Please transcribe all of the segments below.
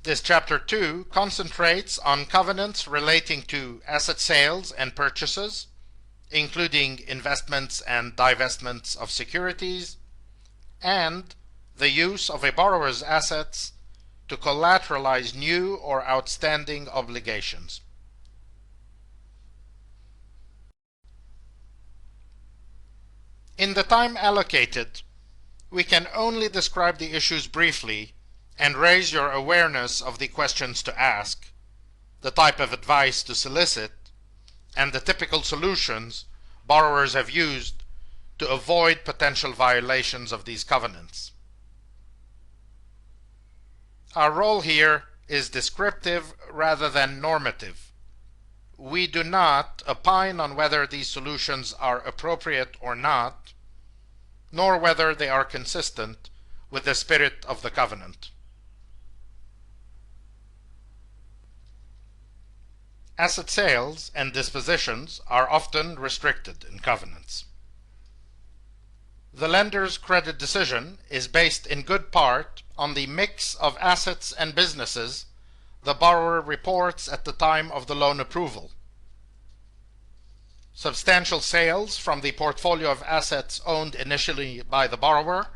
This Chapter 2 concentrates on covenants relating to asset sales and purchases, including investments and divestments of securities, and the use of a borrower's assets to collateralize new or outstanding obligations. In the time allocated, we can only describe the issues briefly and raise your awareness of the questions to ask, the type of advice to solicit, and the typical solutions borrowers have used to avoid potential violations of these covenants. Our role here is descriptive rather than normative. We do not opine on whether these solutions are appropriate or not, nor whether they are consistent with the spirit of the covenant. Asset sales and dispositions are often restricted in covenants. The lender's credit decision is based in good part on the mix of assets and businesses the borrower reports at the time of the loan approval. Substantial sales from the portfolio of assets owned initially by the borrower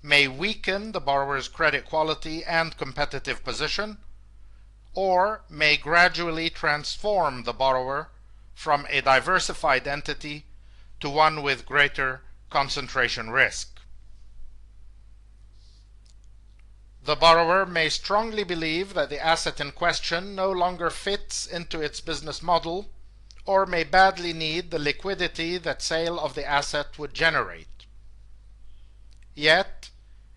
may weaken the borrower's credit quality and competitive position, or may gradually transform the borrower from a diversified entity to one with greater concentration risk. The borrower may strongly believe that the asset in question no longer fits into its business model, or may badly need the liquidity that sale of the asset would generate. Yet,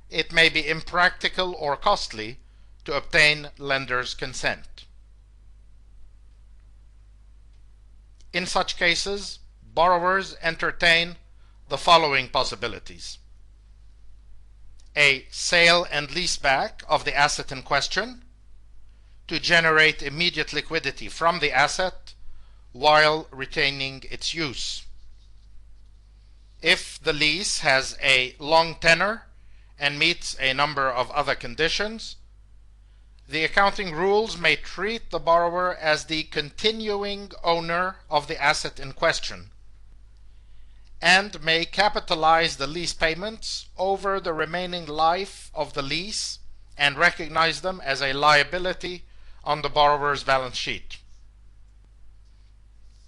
it may be impractical or costly to obtain lender's consent. In such cases, borrowers entertain the following possibilities: a sale and leaseback of the asset in question to generate immediate liquidity from the asset while retaining its use. If the lease has a long tenor and meets a number of other conditions, the accounting rules may treat the borrower as the continuing owner of the asset in question and may capitalize the lease payments over the remaining life of the lease and recognize them as a liability on the borrower's balance sheet.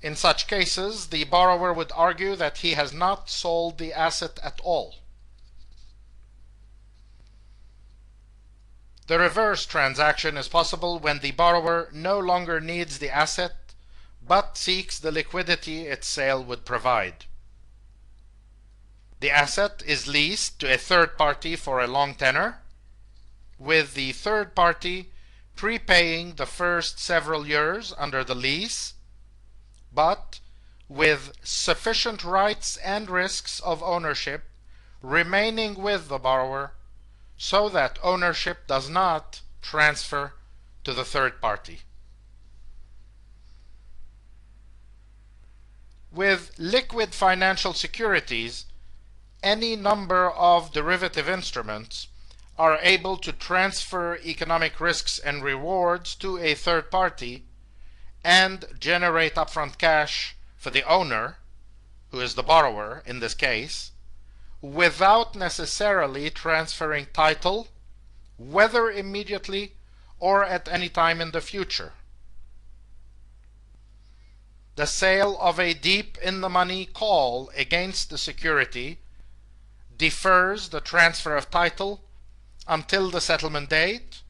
In such cases, the borrower would argue that he has not sold the asset at all. The reverse transaction is possible when the borrower no longer needs the asset but seeks the liquidity its sale would provide. The asset is leased to a third party for a long tenor, with the third party prepaying the first several years under the lease, but with sufficient rights and risks of ownership remaining with the borrower so that ownership does not transfer to the third party. With liquid financial securities, any number of derivative instruments are able to transfer economic risks and rewards to a third party and generate upfront cash for the owner, who is the borrower in this case, without necessarily transferring title, whether immediately or at any time in the future. The sale of a deep-in-the-money call against the security defers the transfer of title until the settlement date,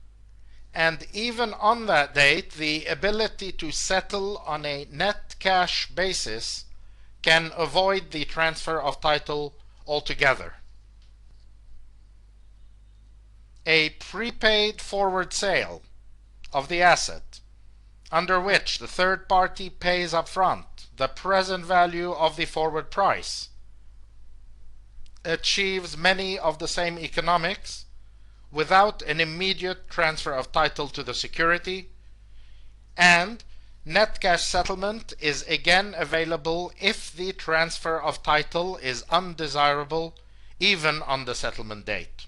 and even on that date, the ability to settle on a net cash basis can avoid the transfer of title altogether. A prepaid forward sale of the asset, under which the third party pays upfront the present value of the forward price, achieves many of the same economics without an immediate transfer of title to the security, and net cash settlement is again available if the transfer of title is undesirable even on the settlement date.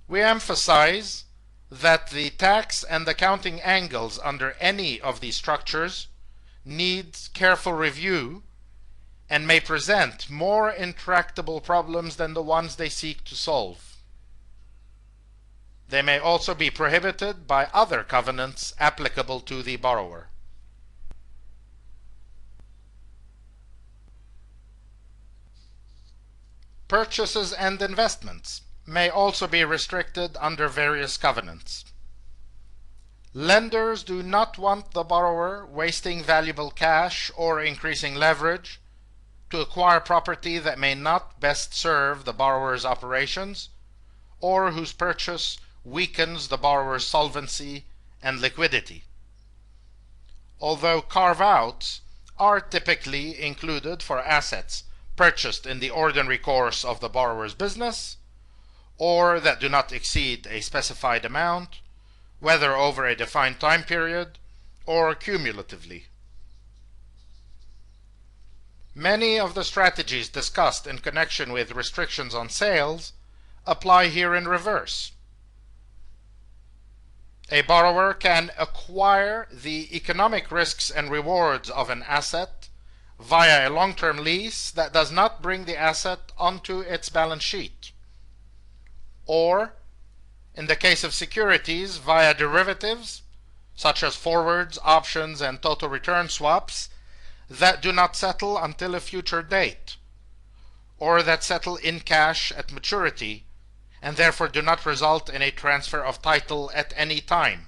We emphasize that the tax and accounting angles under any of these structures need careful review and may present more intractable problems than the ones they seek to solve. They may also be prohibited by other covenants applicable to the borrower. Purchases and investments may also be restricted under various covenants. Lenders do not want the borrower wasting valuable cash or increasing leverage to acquire property that may not best serve the borrower's operations or whose purchase weakens the borrower's solvency and liquidity. Although carve-outs are typically included for assets purchased in the ordinary course of the borrower's business or that do not exceed a specified amount, whether over a defined time period or cumulatively. Many of the strategies discussed in connection with restrictions on sales apply here in reverse. A borrower can acquire the economic risks and rewards of an asset via a long-term lease that does not bring the asset onto its balance sheet, or, in the case of securities, via derivatives, such as forwards, options, and total return swaps, that do not settle until a future date, or that settle in cash at maturity, and therefore do not result in a transfer of title at any time.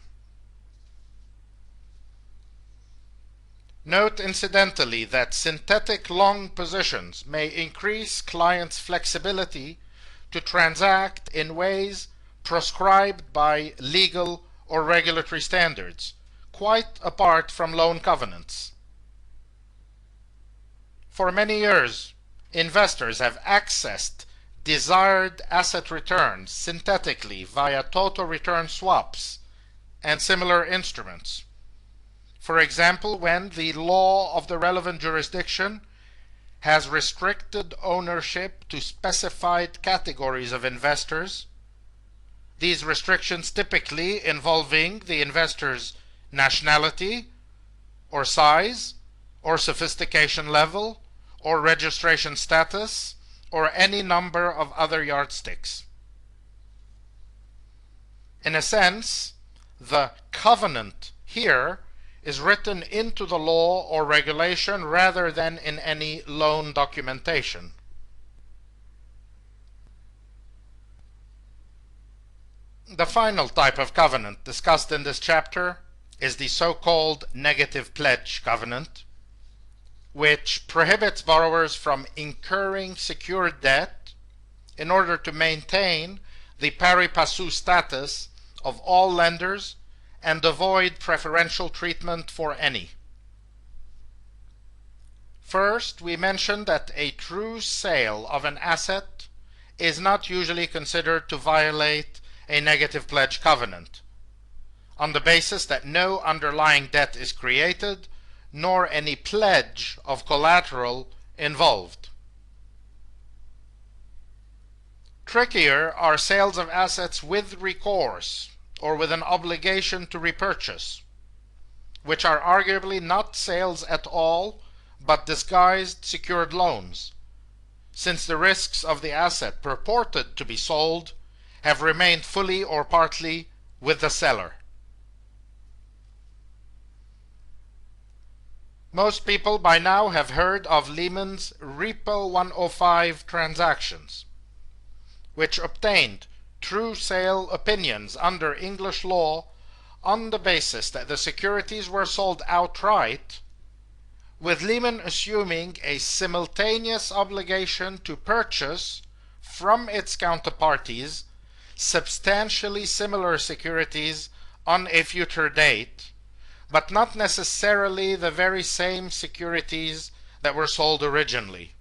Note incidentally that synthetic long positions may increase clients' flexibility to transact in ways proscribed by legal or regulatory standards, quite apart from loan covenants. For many years, investors have accessed desired asset returns synthetically via total return swaps and similar instruments. For example, when the law of the relevant jurisdiction has restricted ownership to specified categories of investors, these restrictions typically involving the investor's nationality or size or sophistication level or registration status or any number of other yardsticks. In a sense, the covenant here is written into the law or regulation rather than in any loan documentation. The final type of covenant discussed in this chapter is the so-called negative pledge covenant, which prohibits borrowers from incurring secured debt in order to maintain the pari passu status of all lenders and avoid preferential treatment for any. First, we mentioned that a true sale of an asset is not usually considered to violate a negative pledge covenant, on the basis that no underlying debt is created, nor any pledge of collateral involved. Trickier are sales of assets with recourse or with an obligation to repurchase, which are arguably not sales at all, but disguised secured loans, since the risks of the asset purported to be sold have remained fully or partly with the seller. Most people by now have heard of Lehman's Repo 105 transactions, which obtained true sale opinions under English law on the basis that the securities were sold outright, with Lehman assuming a simultaneous obligation to purchase from its counterparties substantially similar securities on a future date, but not necessarily the very same securities that were sold originally.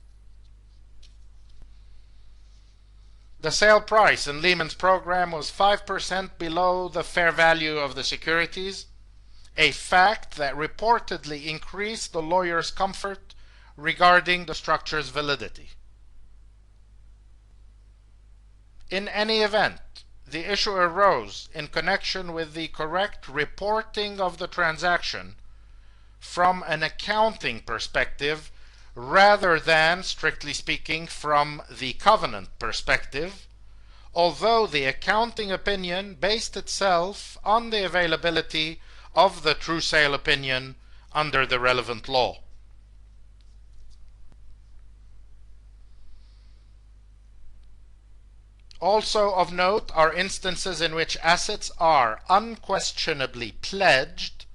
The sale price in Lehman's program was 5% below the fair value of the securities, a fact that reportedly increased the lawyer's comfort regarding the structure's validity. In any event, the issue arose in connection with the correct reporting of the transaction from an accounting perspective rather than, strictly speaking, from the covenant perspective, although the accounting opinion based itself on the availability of the true sale opinion under the relevant law. Also of note are instances in which assets are unquestionably pledged,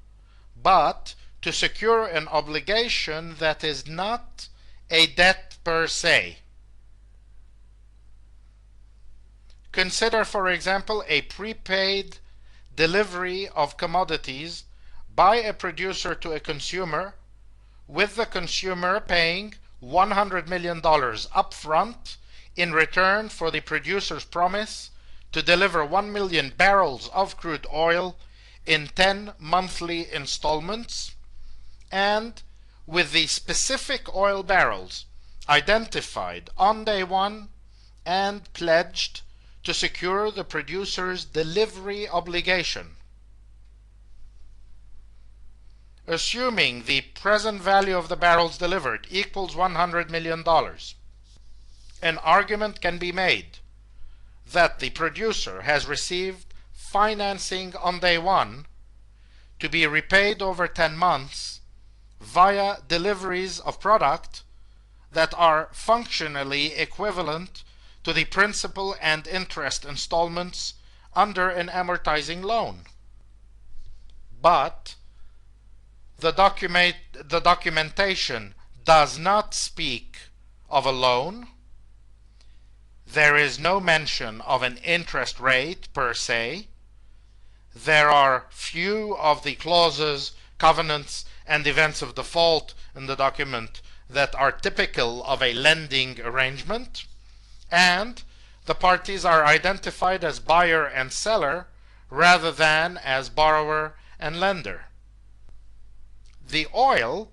but to secure an obligation that is not a debt per se. Consider, for example, a prepaid delivery of commodities by a producer to a consumer, with the consumer paying $100 million upfront in return for the producer's promise to deliver 1 million barrels of crude oil in 10 monthly installments, and with the specific oil barrels identified on day one and pledged to secure the producer's delivery obligation. Assuming the present value of the barrels delivered equals $100 million, an argument can be made that the producer has received financing on day one to be repaid over 10 months via deliveries of product that are functionally equivalent to the principal and interest installments under an amortizing loan. But the documentation does not speak of a loan. There is no mention of an interest rate per se. There are few of the clauses, covenants, and events of default in the document that are typical of a lending arrangement, and the parties are identified as buyer and seller rather than as borrower and lender. The oil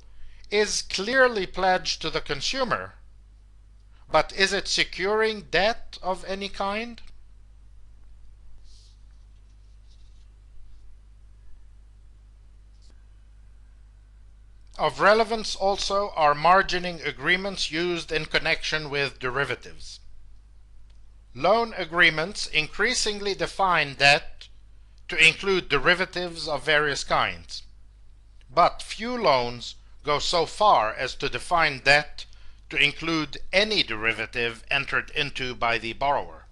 is clearly pledged to the consumer, but is it securing debt of any kind? Of relevance also are margining agreements used in connection with derivatives. Loan agreements increasingly define debt to include derivatives of various kinds, but few loans go so far as to define debt to include any derivative entered into by the borrower.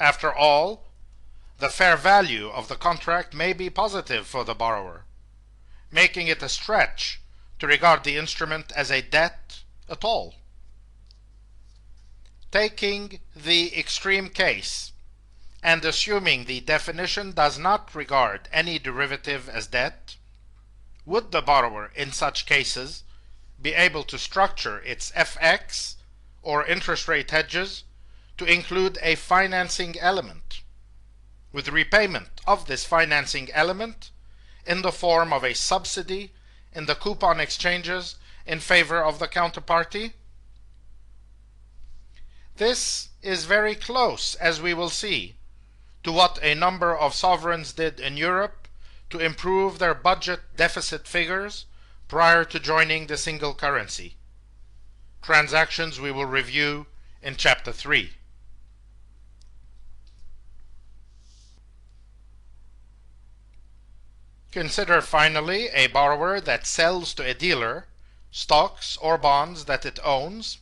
After all, the fair value of the contract may be positive for the borrower, making it a stretch to regard the instrument as a debt at all. Taking the extreme case and assuming the definition does not regard any derivative as debt, would the borrower in such cases be able to structure its FX or interest rate hedges to include a financing element, with repayment of this financing element in the form of a subsidy in the coupon exchanges in favor of the counterparty? This is very close, as we will see, to what a number of sovereigns did in Europe to improve their budget deficit figures prior to joining the single currency. Transactions we will review in Chapter 3. Consider finally a borrower that sells to a dealer stocks or bonds that it owns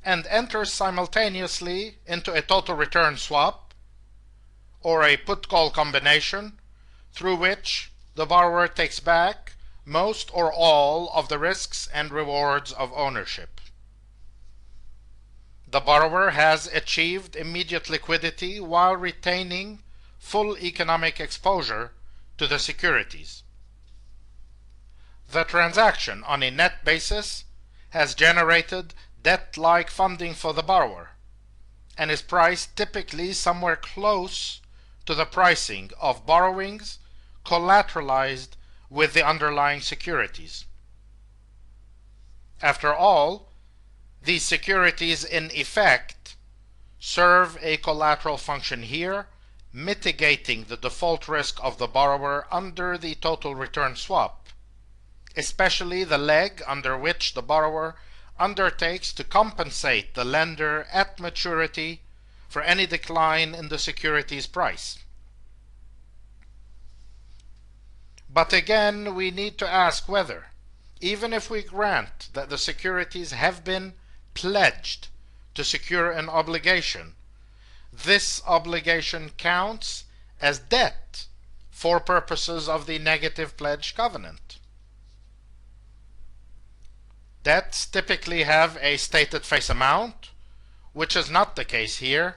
and enters simultaneously into a total return swap or a put-call combination through which the borrower takes back most or all of the risks and rewards of ownership. The borrower has achieved immediate liquidity while retaining full economic exposure to the securities. The transaction on a net basis has generated debt-like funding for the borrower and is priced typically somewhere close to the pricing of borrowings collateralized with the underlying securities. After all, these securities in effect serve a collateral function here, mitigating the default risk of the borrower under the total return swap, especially the leg under which the borrower undertakes to compensate the lender at maturity for any decline in the security's price. But again, we need to ask whether, even if we grant that the securities have been pledged to secure an obligation, this obligation counts as debt for purposes of the negative pledge covenant. Debts typically have a stated face amount, which is not the case here,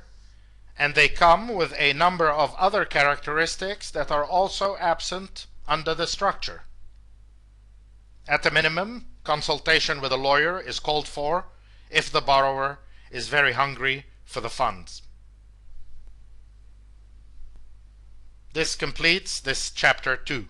and they come with a number of other characteristics that are also absent under the structure. At a minimum, consultation with a lawyer is called for if the borrower is very hungry for the funds. This completes this chapter 2.